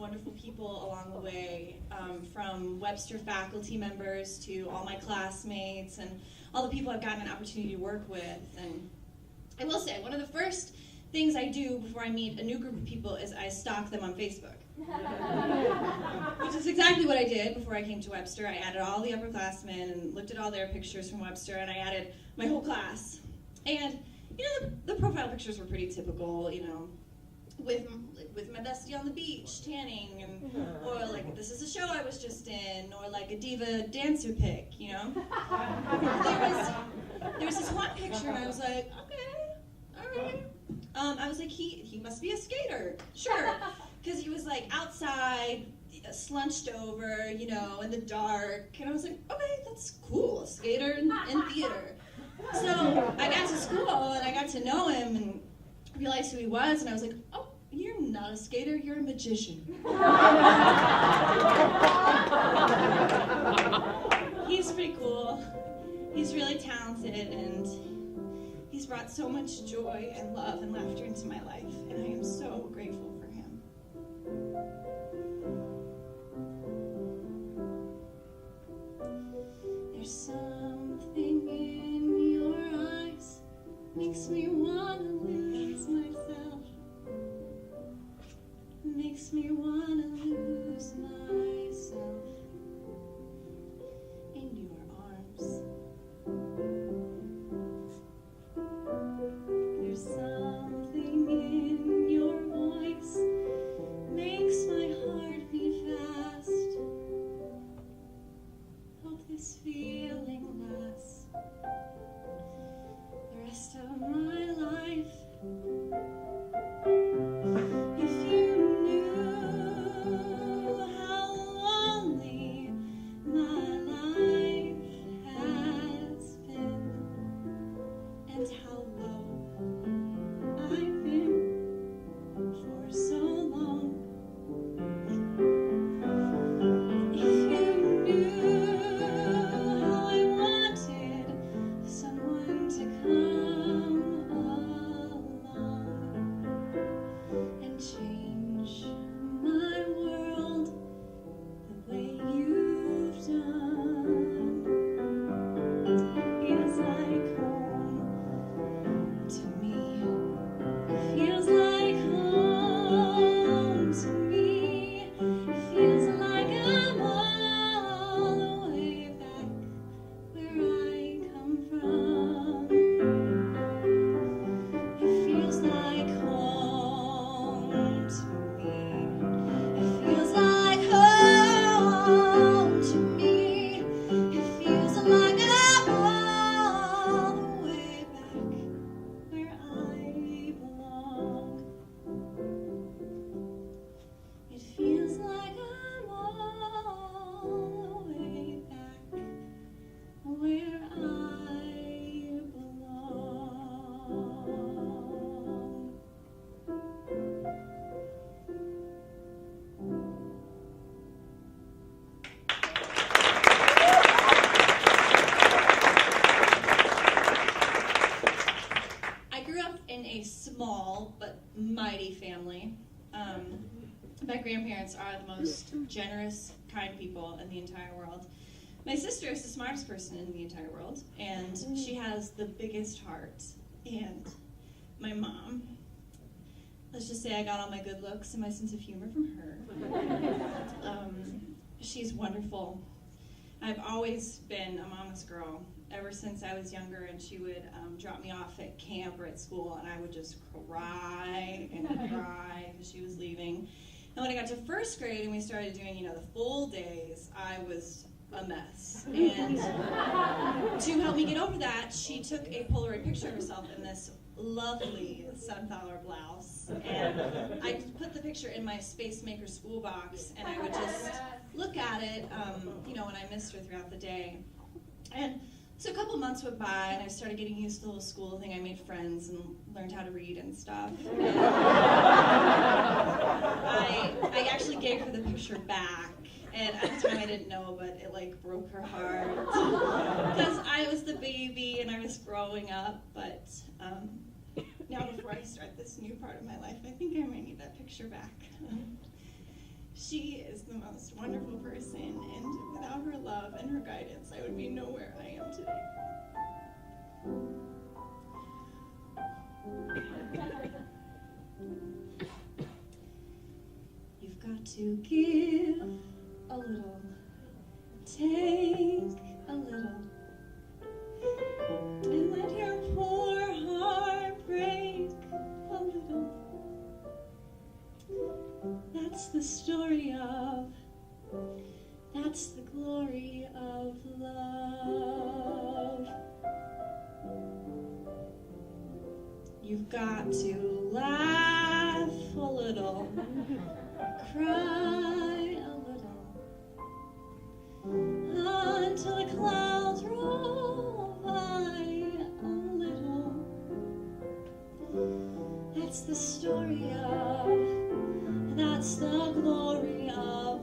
wonderful people along the way, from Webster faculty members to all my classmates and all the people I've gotten an opportunity to work with. And I will say, one of the first things I do before I meet a new group of people is I stalk them on Facebook. Which is exactly what I did before I came to Webster. I added all the upperclassmen and looked at all their pictures from Webster, and I added my whole class. And, the profile pictures were pretty typical, with my bestie on the beach, tanning, and, or like, this is a show I was just in, or like a diva dancer pic, There was this one picture, and I was like, okay, all right. I was like, he must be a skater, sure. Because he was like outside, slunched over, in the dark. And I was like, okay, that's cool, a skater in theater. So I got to school and I got to know him and realized who he was. And I was like, oh, you're not a skater, you're a magician. He's pretty cool. He's really talented, and he's brought so much joy and love and laughter into my life. And I am so grateful for him. There's something in your eyes, makes me wanna lose myself, makes me wanna lose myself in your arms. There's something in your voice, makes my heart beat fast. Hope this feeling lasts the rest of my life. If you knew how lonely my life has been, and how low I've been for so long. If you knew how I wanted someone to come along and change my world the way you've done. It feels like home to me. It feels like home to me. It feels like I'm all the way back where I come from. It feels like home to me. It feels like home to me. It feels like I'm all the way back where I belong. It feels like I'm all the way back where I belong. I grew up in a small but mighty family. My grandparents are the most generous, kind people in the entire world. My sister is the smartest person in the entire world, and she has the biggest heart. And my mom, let's just say I got all my good looks and my sense of humor from her. She's wonderful. I've always been a mama's girl ever since I was younger, and she would drop me off at camp or at school, and I would just cry and cry because she was leaving. And when I got to first grade and we started doing, the full days, I was a mess. And to help me get over that, she took a Polaroid picture of herself in this lovely sunflower blouse. And I put the picture in my Space Maker school box, and I would just look at it, when I missed her throughout the day. And so a couple months went by, and I started getting used to the little school thing. I made friends and learned how to read and stuff. And I actually gave her the picture back. And at the time I didn't know, but it broke her heart. Because I was the baby and I was growing up. But now before I start this new part of my life, I think I might need that picture back. She is the most wonderful person, and without her love and her guidance, I would be nowhere I am today. You've got to give a little, take a little, and let your poor heart break a little. That's the story of, that's the glory of love. You've got to laugh a little, cry a little, until the clouds roll by a little. That's the story of, that's the glory of